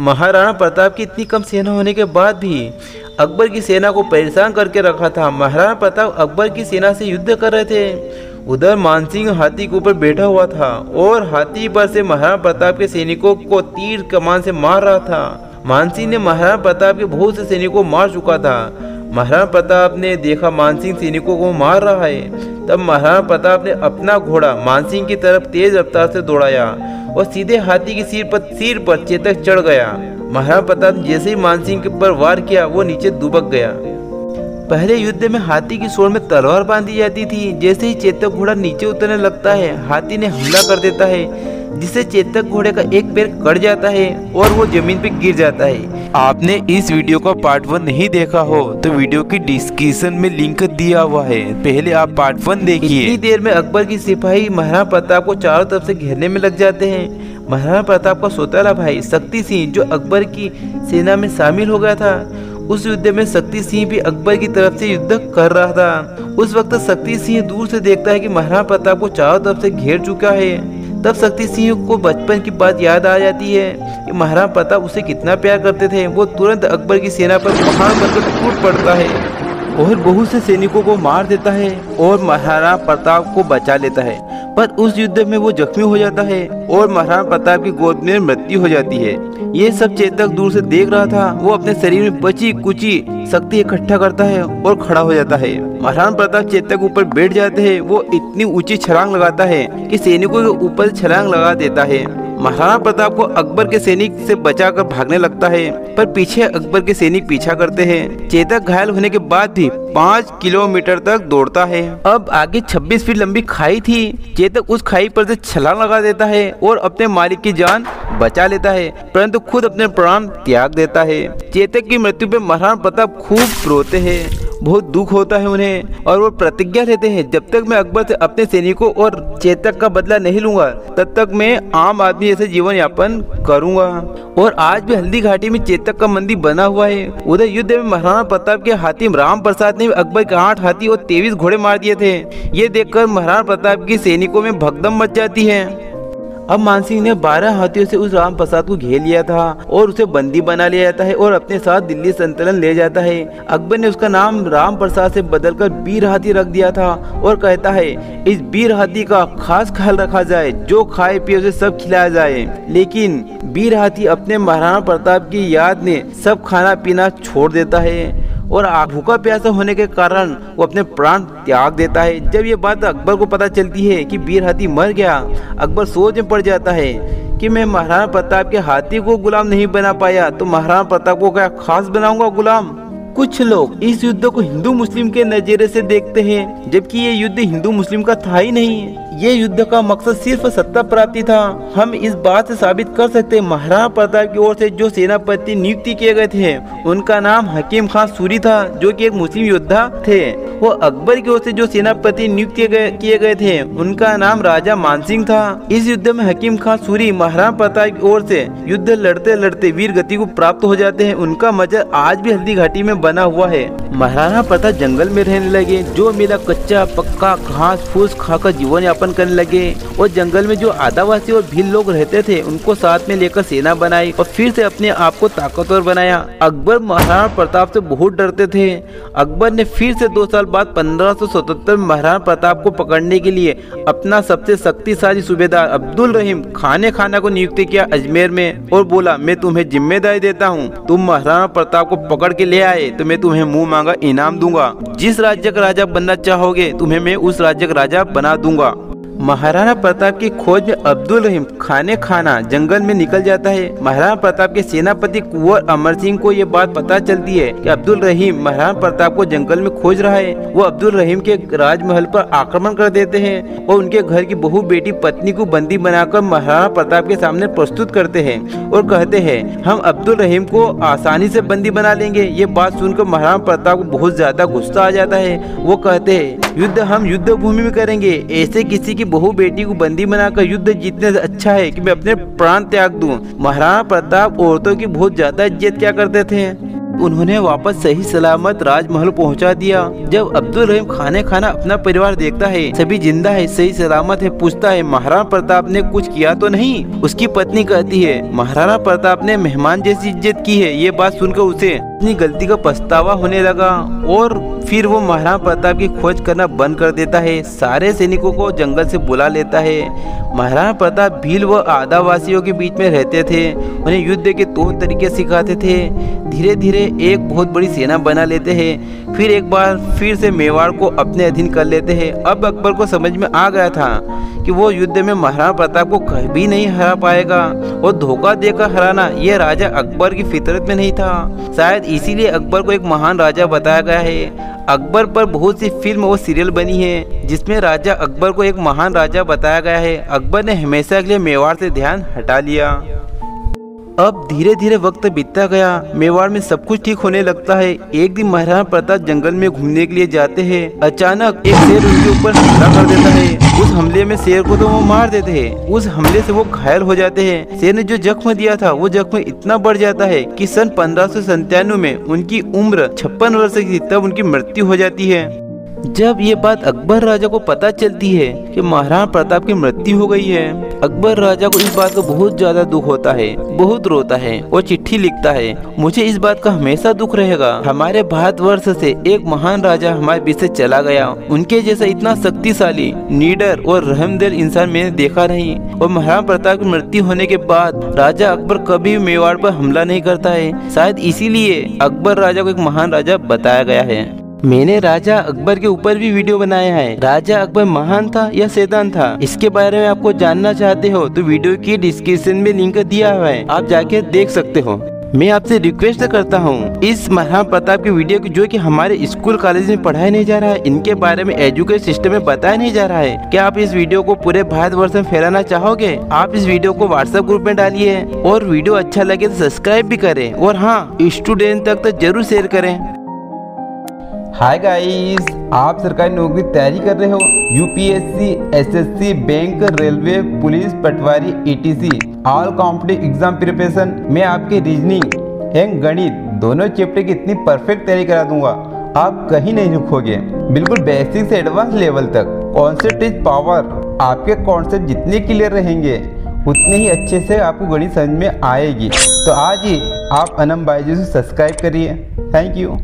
महाराणा प्रताप की इतनी कम सेना होने के बाद भी अकबर की सेना को परेशान करके रखा था। महाराणा प्रताप अकबर की सेना से युद्ध कर रहे थे। उधर मानसिंह हाथी के ऊपर बैठा हुआ था और हाथी पर से महाराणा प्रताप के सैनिकों को तीर कमान से मार रहा था। मानसिंह ने महाराणा प्रताप के बहुत से सैनिकों को मार चुका था। महाराणा प्रताप ने देखा मानसिंह सैनिकों को मार रहा है, तब महाराणा प्रताप ने अपना घोड़ा मानसिंह की तरफ तेज रफ्तार से दौड़ाया और सीधे हाथी के सिर पर चेतक चढ़ गया। महाराणा प्रताप ने जैसे ही मानसिंह के ऊपर वार किया वो नीचे दुबक गया। पहले युद्ध में हाथी की सूंड में तलवार बांधी जाती थी। जैसे ही चेतक घोड़ा नीचे उतरने लगता है, हाथी ने हमला कर देता है, जिससे चेतक घोड़े का एक पैर कट जाता है और वो जमीन पे गिर जाता है। आपने इस वीडियो का पार्ट 1 नहीं देखा हो तो वीडियो की डिस्क्रिप्शन में लिंक दिया हुआ है, पहले आप पार्ट 1 देखिए। इतनी देर में अकबर की सिपाही महाराणा प्रताप को चारों तरफ से घेरने में लग जाते हैं। महाराणा प्रताप का सौतेला भाई शक्ति सिंह जो अकबर की सेना में शामिल हो गया था, उस युद्ध में शक्ति सिंह भी अकबर की तरफ से युद्ध कर रहा था। उस वक्त शक्ति सिंह दूर से देखता है कि महाराणा प्रताप को चारों तरफ से घेर चुका है। तब शक्ति सिंह को बचपन की बात याद आ जाती है कि महाराणा प्रताप उसे कितना प्यार करते थे। वो तुरंत अकबर की सेना पर पहाड़ बनकर टूट पड़ता है और बहुत से सैनिकों को मार देता है और महाराणा प्रताप को बचा लेता है। पर उस युद्ध में वो जख्मी हो जाता है और महाराणा प्रताप की गोद में मृत्यु हो जाती है। ये सब चेतक दूर से देख रहा था। वो अपने शरीर में बची कुची शक्ति इकट्ठा करता है और खड़ा हो जाता है। महाराणा प्रताप चेतक ऊपर बैठ जाते हैं। वो इतनी ऊंची छलांग लगाता है कि सैनिकों के ऊपर छलांग लगा देता है। महाराणा प्रताप को अकबर के सैनिक से बचाकर भागने लगता है, पर पीछे अकबर के सैनिक पीछा करते हैं। चेतक घायल होने के बाद भी 5 किलोमीटर तक दौड़ता है। अब आगे 26 फीट लंबी खाई थी। चेतक उस खाई पर से छलांग लगा देता है और अपने मालिक की जान बचा लेता है, परंतु खुद अपने प्राण त्याग देता है। चेतक की मृत्यु पर महाराणा प्रताप खूब रोते हैं, बहुत दुख होता है उन्हें और वो प्रतिज्ञा लेते हैं, जब तक मैं अकबर से अपने सैनिकों और चेतक का बदला नहीं लूंगा तब तक मैं आम आदमी जैसे जीवन यापन करूंगा। और आज भी हल्दी घाटी में चेतक का मंदिर बना हुआ है। उधर युद्ध में महाराणा प्रताप के हाथी राम प्रसाद ने अकबर के 8 हाथी और 23 घोड़े मार दिए थे। ये देखकर महाराणा प्रताप की सैनिकों में भगदम मच जाती है। अब मानसिंह ने 12 हाथियों से उस राम प्रसाद को घेर लिया था और उसे बंदी बना लिया जाता है और अपने साथ दिल्ली संतलन ले जाता है। अकबर ने उसका नाम राम प्रसाद से बदलकर वीर हाथी रख दिया था और कहता है इस वीर हाथी का खास ख्याल रखा जाए, जो खाए पिए उसे सब खिलाया जाए। लेकिन वीर हाथी अपने महाराणा प्रताप की याद में सब खाना पीना छोड़ देता है और भूखा प्यासा होने के कारण वो अपने प्राण त्याग देता है। जब ये बात अकबर को पता चलती है कि वीर हाथी मर गया, अकबर सोच में पड़ जाता है कि मैं महाराणा प्रताप के हाथी को गुलाम नहीं बना पाया तो महाराणा प्रताप को क्या खास बनाऊंगा गुलाम। कुछ लोग इस युद्ध को हिंदू मुस्लिम के नजरिए से देखते हैं, जबकि ये युद्ध हिंदू मुस्लिम का था ही नहीं। ये युद्ध का मकसद सिर्फ सत्ता प्राप्ति था। हम इस बात से साबित कर सकते हैं महाराणा प्रताप की ओर से जो सेनापति नियुक्ति किए गए थे उनका नाम हकीम खान सूरी था, जो कि एक मुस्लिम योद्धा थे। वो अकबर की ओर से जो सेनापति नियुक्त किए गए थे उनका नाम राजा मानसिंह था। इस युद्ध में हकीम खान सूरी महाराणा प्रताप की ओर से युद्ध लड़ते लड़ते वीर गति को प्राप्त हो जाते हैं। उनका मजर आज भी हल्दी घाटी में बना हुआ है। महाराणा प्रताप जंगल में रहने लगे, जो मिला कच्चा पक्का घास फूस खाकर जीवन यापन करने लगे और जंगल में जो आदिवासी और भील लोग रहते थे उनको साथ में लेकर सेना बनाई और फिर से अपने आप को ताकतवर बनाया। अकबर महाराणा प्रताप से बहुत डरते थे। अकबर ने फिर से 2 साल बाद 1577 में महाराणा प्रताप को पकड़ने के लिए अपना सबसे शक्तिशाली सूबेदार अब्दुल रहीम खाना को नियुक्त किया अजमेर में और बोला मैं तुम्हें जिम्मेदारी देता हूँ, तुम महाराणा प्रताप को पकड़ के ले आए तो मैं तुम्हें मुंह मांगा इनाम दूंगा। जिस राज्य का राजा बनना चाहोगे तुम्हें मैं उस राज्य का राजा बना दूंगा। महाराणा प्रताप की खोज में अब्दुल रहीम खाना जंगल में निकल जाता है। महाराणा प्रताप के सेनापति कुंवर अमर सिंह को ये बात पता चलती है कि अब्दुल रहीम महाराणा प्रताप को जंगल में खोज रहा है। वो अब्दुल रहीम के राजमहल पर आक्रमण कर देते हैं और उनके घर की बहू बेटी पत्नी को बंदी बनाकर महाराणा प्रताप के सामने प्रस्तुत करते हैं और कहते हैं हम अब्दुल रहीम को आसानी से बंदी बना लेंगे। ये बात सुनकर महाराणा प्रताप को बहुत ज्यादा गुस्सा आ जाता है। वो कहते हैं युद्ध हम युद्ध भूमि में करेंगे, ऐसे किसी की बहू बेटी को बंदी बनाकर युद्ध जीतने से अच्छा है कि मैं अपने प्राण त्याग दूं। महाराणा प्रताप औरतों की बहुत ज्यादा इज्जत क्या करते थे। उन्होंने वापस सही सलामत राजमहल पहुंचा दिया। जब अब्दुल रहीम खाना अपना परिवार देखता है, सभी जिंदा है, सही सलामत है, पूछता है महाराणा प्रताप ने कुछ किया तो नहीं। उसकी पत्नी कहती है महाराणा प्रताप ने मेहमान जैसी इज्जत की है। ये बात सुनकर उसे अपनी गलती का पछतावा होने लगा और फिर वो महाराणा प्रताप की खोज करना बंद कर देता है। सारे सैनिकों को जंगल से बुला लेता है। महाराणा प्रताप भील व आदिवासियों के बीच में रहते थे, उन्हें युद्ध के तौर तरीके सिखाते थे। धीरे धीरे एक बहुत बड़ी सेना बना लेते हैं। फिर एक बार फिर से मेवाड़ को अपने अधीन कर लेते हैं। अब अकबर को समझ में आ गया था कि वो युद्ध में महाराणा प्रताप को कभी नहीं हरा पाएगा और धोखा देकर हराना यह राजा अकबर की फितरत में नहीं था। शायद इसीलिए अकबर को एक महान राजा बताया गया है। अकबर पर बहुत सी फिल्म और सीरियल बनी है जिसमें राजा अकबर को एक महान राजा बताया गया है। अकबर ने हमेशा के लिए मेवाड़ से ध्यान हटा लिया। अब धीरे धीरे वक्त बीतता गया। मेवाड़ में सब कुछ ठीक होने लगता है। एक दिन महाराणा प्रताप जंगल में घूमने के लिए जाते हैं। अचानक एक शेर उनके ऊपर हमला कर देता है। उस हमले में शेर को तो वो मार देते हैं। उस हमले से वो घायल हो जाते हैं। शेर ने जो जख्म दिया था वो जख्म इतना बढ़ जाता है कि सन 1597 में उनकी उम्र 56 वर्ष की, तब उनकी मृत्यु हो जाती है। जब ये बात अकबर राजा को पता चलती है कि महाराणा प्रताप की मृत्यु हो गई है, अकबर राजा को इस बात का बहुत ज्यादा दुख होता है, बहुत रोता है और चिट्ठी लिखता है, मुझे इस बात का हमेशा दुख रहेगा। हमारे भारतवर्ष से एक महान राजा हमारे बीच से चला गया। उनके जैसा इतना शक्तिशाली, निडर और रहमदिल इंसान मैंने देखा नहीं। और महाराणा प्रताप की मृत्यु होने के बाद राजा अकबर कभी मेवाड़ पर हमला नहीं करता है। शायद इसीलिए अकबर राजा को एक महान राजा बताया गया है। मैंने राजा अकबर के ऊपर भी वीडियो बनाया है। राजा अकबर महान था या शैतान था, इसके बारे में आपको जानना चाहते हो तो वीडियो की डिस्क्रिप्शन में लिंक दिया हुआ है, आप जाके देख सकते हो। मैं आपसे रिक्वेस्ट करता हूँ इस महाराणा प्रताप की वीडियो की जो कि हमारे स्कूल कॉलेज में पढ़ाया नहीं जा रहा है, इनके बारे में एजुकेशन सिस्टम में बताया नहीं जा रहा है, क्या आप इस वीडियो को पूरे भारतवर्ष में फैलाना चाहोगे? आप इस वीडियो को व्हाट्सएप ग्रुप में डालिए और वीडियो अच्छा लगे तो सब्सक्राइब भी करें और हाँ, स्टूडेंट तक तो जरूर शेयर करें। हाय गाइस, आप सरकारी नौकरी तैयारी कर रहे हो, UPSC, SSC, bank, railway, police, पटवारी, ETC, all competitive exam preparation में आपके रीजनिंग एंड गणित दोनों चैप्टर की इतनी परफेक्ट तैयारी करा दूंगा, आप कहीं नहीं रुकोगे। बिल्कुल बेसिक से एडवांस लेवल तक कॉन्सेप्ट पावर। आपके कॉन्सेप्ट जितने क्लियर रहेंगे उतने ही अच्छे से आपको गणित समझ में आएगी। तो आज ही आप अनम बायजूस सब्सक्राइब करिए। Thank you.